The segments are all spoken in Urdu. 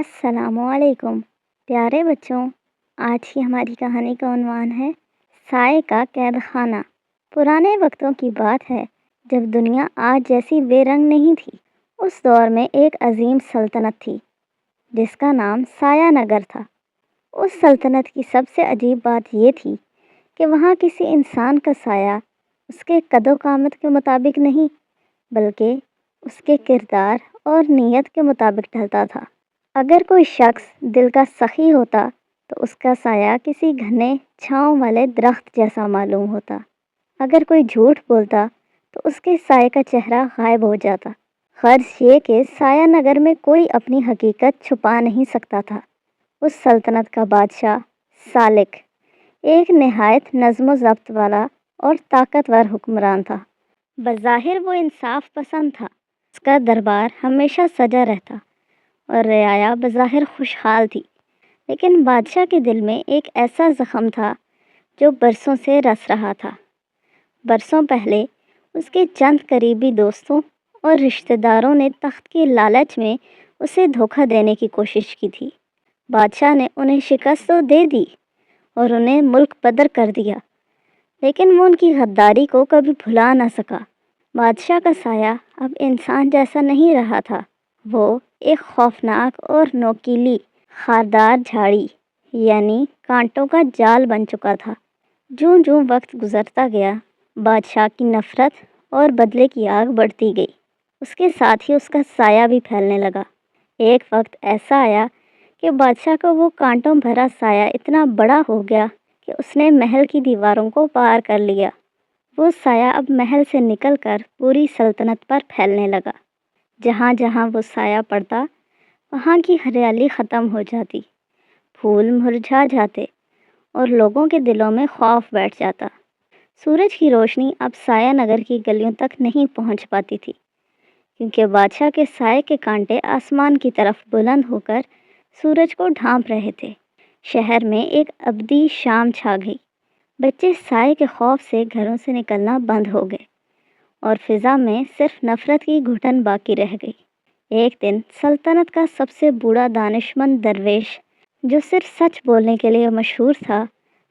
السلام علیکم پیارے بچوں، آج کی ہماری کہانی کا عنوان ہے سائے کا قید خانہ۔ پرانے وقتوں کی بات ہے جب دنیا آج جیسی بے رنگ نہیں تھی۔ اس دور میں ایک عظیم سلطنت تھی جس کا نام سایہ نگر تھا۔ اس سلطنت کی سب سے عجیب بات یہ تھی کہ وہاں کسی انسان کا سایہ اس کے قد و قامت کے مطابق نہیں بلکہ اس کے کردار اور نیت کے مطابق ڈھلتا تھا۔ اگر کوئی شخص دل کا سخی ہوتا تو اس کا سایہ کسی گھنے چھاؤں والے درخت جیسا معلوم ہوتا۔ اگر کوئی جھوٹ بولتا تو اس کے سائے کا چہرہ غائب ہو جاتا۔ غرض یہ کہ سایہ نگر میں کوئی اپنی حقیقت چھپا نہیں سکتا تھا۔ اس سلطنت کا بادشاہ سالک ایک نہایت نظم و ضبط والا اور طاقتور حکمران تھا۔ بظاہر وہ انصاف پسند تھا۔ اس کا دربار ہمیشہ سجا رہتا اور رعایا بظاہر خوشحال تھی، لیکن بادشاہ کے دل میں ایک ایسا زخم تھا جو برسوں سے رس رہا تھا۔ برسوں پہلے اس کے چند قریبی دوستوں اور رشتہ داروں نے تخت کے لالچ میں اسے دھوکہ دینے کی کوشش کی تھی۔ بادشاہ نے انہیں شکست تو دے دی اور انہیں ملک بدر کر دیا، لیکن وہ ان کی غداری کو کبھی بھلا نہ سکا۔ بادشاہ کا سایہ اب انسان جیسا نہیں رہا تھا، وہ ایک خوفناک اور نوکیلی خاردار جھاڑی یعنی کانٹوں کا جال بن چکا تھا۔ جوں جوں وقت گزرتا گیا، بادشاہ کی نفرت اور بدلے کی آگ بڑھتی گئی۔ اس کے ساتھ ہی اس کا سایہ بھی پھیلنے لگا۔ ایک وقت ایسا آیا کہ بادشاہ کا وہ کانٹوں بھرا سایہ اتنا بڑا ہو گیا کہ اس نے محل کی دیواروں کو پار کر لیا۔ وہ سایہ اب محل سے نکل کر پوری سلطنت پر پھیلنے لگا۔ جہاں جہاں وہ سایہ پڑتا وہاں کی ہریالی ختم ہو جاتی، پھول مرجھا جاتے اور لوگوں کے دلوں میں خوف بیٹھ جاتا۔ سورج کی روشنی اب سایہ نگر کی گلیوں تک نہیں پہنچ پاتی تھی، کیونکہ بادشاہ کے سائے کے کانٹے آسمان کی طرف بلند ہو کر سورج کو ڈھانپ رہے تھے۔ شہر میں ایک ابدی شام چھا گئی۔ بچے سائے کے خوف سے گھروں سے نکلنا بند ہو گئے اور فضا میں صرف نفرت کی گھٹن باقی رہ گئی۔ ایک دن سلطنت کا سب سے بوڑھا دانشمند درویش، جو صرف سچ بولنے کے لیے مشہور تھا،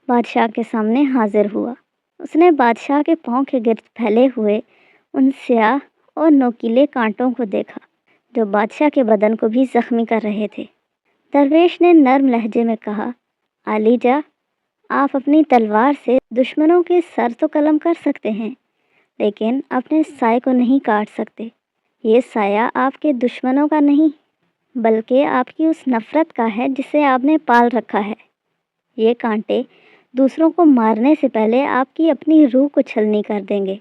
بادشاہ کے سامنے حاضر ہوا۔ اس نے بادشاہ کے پاؤں کے گرد پھیلے ہوئے ان سیاہ اور نوکیلے کانٹوں کو دیکھا جو بادشاہ کے بدن کو بھی زخمی کر رہے تھے۔ درویش نے نرم لہجے میں کہا، عالیجا، آپ اپنی تلوار سے دشمنوں کے سر تو قلم کر سکتے ہیں، لیکن اپنے سائے کو نہیں کاٹ سکتے۔ یہ سایہ آپ کے دشمنوں کا نہیں بلکہ آپ کی اس نفرت کا ہے جسے آپ نے پال رکھا ہے۔ یہ کانٹے دوسروں کو مارنے سے پہلے آپ کی اپنی روح کو چھلنی کر دیں گے۔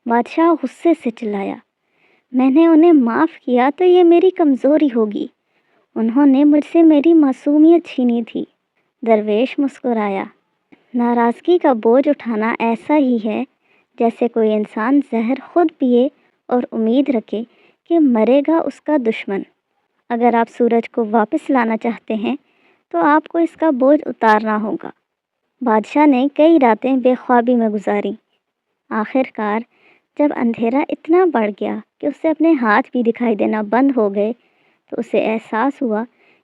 بادشاہ غصے سے چلایا، میں نے انہیں معاف کیا تو یہ میری کمزوری ہوگی، انہوں نے مجھ سے میری معصومیت چھینی تھی۔ درویش مسکرایا، ناراضگی کا بوجھ اٹھانا ایسا ہی ہے جیسے کوئی انسان زہر خود پیے اور امید رکھے کہ مرے گا اس کا دشمن۔ اگر آپ سورج کو واپس لانا چاہتے ہیں تو آپ کو اس کا بوجھ اتارنا ہوگا۔ بادشاہ نے کئی راتیں بے خوابی میں گزاریں۔ آخر کار جب اندھیرا اتنا بڑھ گیا کہ اسے اپنے ہاتھ بھی دکھائی دینا بند ہو گئے تو اسے احساس ہوا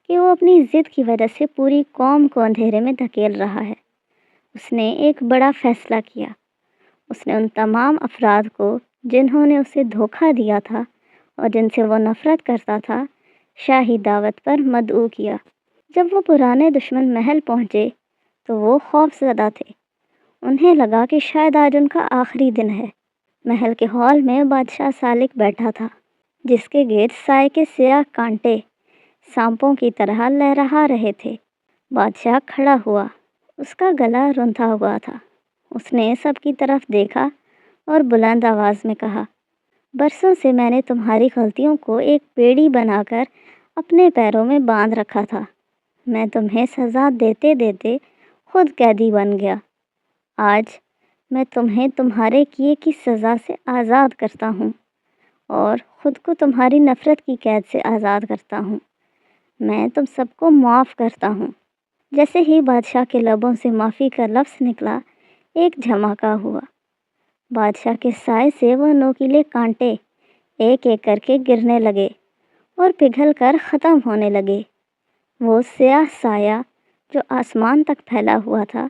کہ وہ اپنی ضد کی وجہ سے پوری قوم کو اندھیرے میں دھکیل رہا ہے۔ اس نے ایک بڑا فیصلہ کیا۔ اس نے ان تمام افراد کو جنہوں نے اسے دھوکہ دیا تھا اور جن سے وہ نفرت کرتا تھا، شاہی دعوت پر مدعو کیا۔ جب وہ پرانے دشمن محل پہنچے تو وہ خوف زدہ تھے۔ انہیں لگا کہ شاید آج ان کا آخری دن ہے۔ محل کے ہال میں بادشاہ سالک بیٹھا تھا، جس کے گرد سائے کے سیاہ کانٹے سانپوں کی طرح لہرا رہے تھے۔ بادشاہ کھڑا ہوا، اس کا گلا روندا ہوا تھا۔ اس نے سب کی طرف دیکھا اور بلند آواز میں کہا، برسوں سے میں نے تمہاری غلطیوں کو ایک بیڑی بنا کر اپنے پیروں میں باندھ رکھا تھا۔ میں تمہیں سزا دیتے دیتے خود قیدی بن گیا۔ آج میں تمہیں تمہارے کیے کی سزا سے آزاد کرتا ہوں اور خود کو تمہاری نفرت کی قید سے آزاد کرتا ہوں۔ میں تم سب کو معاف کرتا ہوں۔ جیسے ہی بادشاہ کے لبوں سے معافی کا لفظ نکلا، ایک دھماکہ ہوا۔ بادشاہ کے سائے سے وہ نوکیلے کانٹے ایک ایک کر کے گرنے لگے اور پگھل کر ختم ہونے لگے۔ وہ سیاہ سایہ جو آسمان تک پھیلا ہوا تھا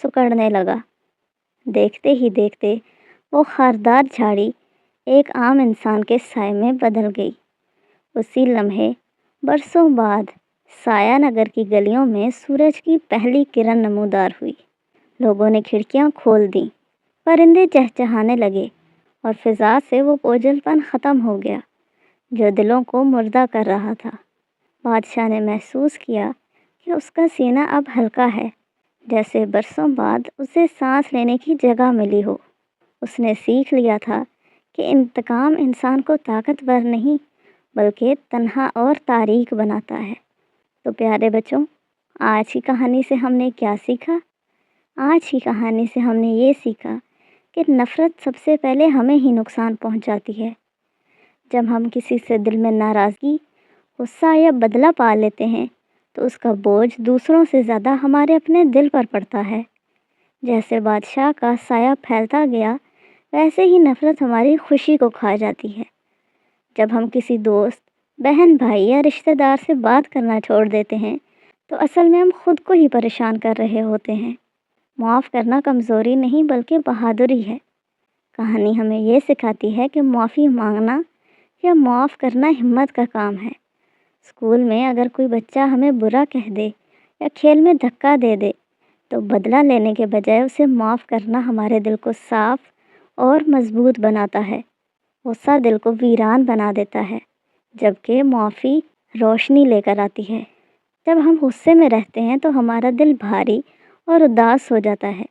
سکڑنے لگا۔ دیکھتے ہی دیکھتے وہ خاردار جھاڑی ایک عام انسان کے سائے میں بدل گئی۔ اسی لمحے برسوں بعد سایہ نگر کی گلیوں میں سورج کی پہلی کرن نمودار ہوئی۔ لوگوں نے کھڑکیاں کھول دیں، پرندے چہچہانے لگے اور فضا سے وہ اوجھل پن ختم ہو گیا جو دلوں کو مردہ کر رہا تھا۔ بادشاہ نے محسوس کیا کہ اس کا سینہ اب ہلکا ہے، جیسے برسوں بعد اسے سانس لینے کی جگہ ملی ہو۔ اس نے سیکھ لیا تھا کہ انتقام انسان کو طاقتور نہیں بلکہ تنہا اور تاریک بناتا ہے۔ تو پیارے بچوں، آج کی کہانی سے ہم نے کیا سیکھا؟ آج کی کہانی سے ہم نے یہ سیکھا کہ نفرت سب سے پہلے ہمیں ہی نقصان پہنچاتی ہے۔ جب ہم کسی سے دل میں ناراضگی، غصہ یا بدلہ پا لیتے ہیں تو اس کا بوجھ دوسروں سے زیادہ ہمارے اپنے دل پر پڑتا ہے۔ جیسے بادشاہ کا سایہ پھیلتا گیا، ویسے ہی نفرت ہماری خوشی کو کھا جاتی ہے۔ جب ہم کسی دوست، بہن بھائی یا رشتہ دار سے بات کرنا چھوڑ دیتے ہیں تو اصل میں ہم خود کو ہی پریشان کر رہے ہوتے ہیں۔ معاف کرنا کمزوری نہیں بلکہ بہادری ہے۔ کہانی ہمیں یہ سکھاتی ہے کہ معافی مانگنا یا معاف کرنا ہمت کا کام ہے۔ اسکول میں اگر کوئی بچہ ہمیں برا کہہ دے یا کھیل میں دھکا دے دے تو بدلہ لینے کے بجائے اسے معاف کرنا ہمارے دل کو صاف اور مضبوط بناتا ہے۔ غصہ دل کو ویران بنا دیتا ہے، جبکہ معافی روشنی لے کر آتی ہے۔ جب ہم غصے میں رہتے ہیں تو ہمارا دل بھاری اور اداس ہو جاتا ہے،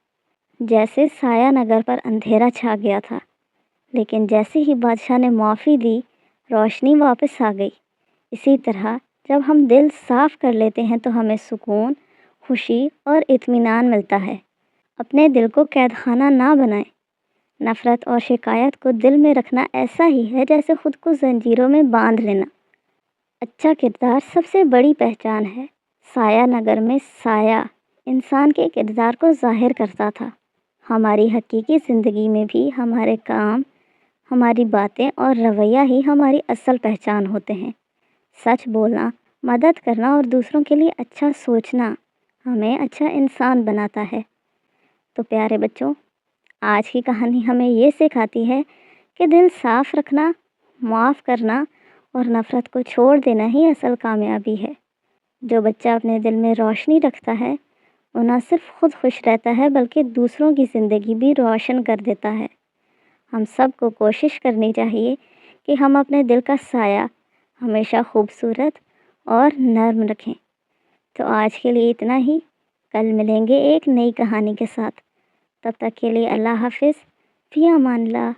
جیسے سایہ نگر پر اندھیرا چھا گیا تھا۔ لیکن جیسے ہی بادشاہ نے معافی دی، روشنی واپس آ گئی۔ اسی طرح جب ہم دل صاف کر لیتے ہیں تو ہمیں سکون، خوشی اور اطمینان ملتا ہے۔ اپنے دل کو قید خانہ نہ بنائیں۔ نفرت اور شکایت کو دل میں رکھنا ایسا ہی ہے جیسے خود کو زنجیروں میں باندھ لینا۔ اچھا کردار سب سے بڑی پہچان ہے۔ سایہ نگر میں سایہ انسان کے کردار کو ظاہر کرتا تھا۔ ہماری حقیقی زندگی میں بھی ہمارے کام، ہماری باتیں اور رویہ ہی ہماری اصل پہچان ہوتے ہیں۔ سچ بولنا، مدد کرنا اور دوسروں کے لیے اچھا سوچنا ہمیں اچھا انسان بناتا ہے۔ تو پیارے بچوں، آج کی کہانی ہمیں یہ سکھاتی ہے کہ دل صاف رکھنا، معاف کرنا اور نفرت کو چھوڑ دینا ہی اصل کامیابی ہے۔ جو بچہ اپنے دل میں روشنی رکھتا ہے وہ نہ صرف خود خوش رہتا ہے بلکہ دوسروں کی زندگی بھی روشن کر دیتا ہے۔ ہم سب کو کوشش کرنی چاہیے کہ ہم اپنے دل کا سایہ ہمیشہ خوبصورت اور نرم رکھیں۔ تو آج کے لیے اتنا ہی، کل ملیں گے ایک نئی کہانی کے ساتھ۔ تب تک کے لیے اللہ حافظ، فی امان اللہ۔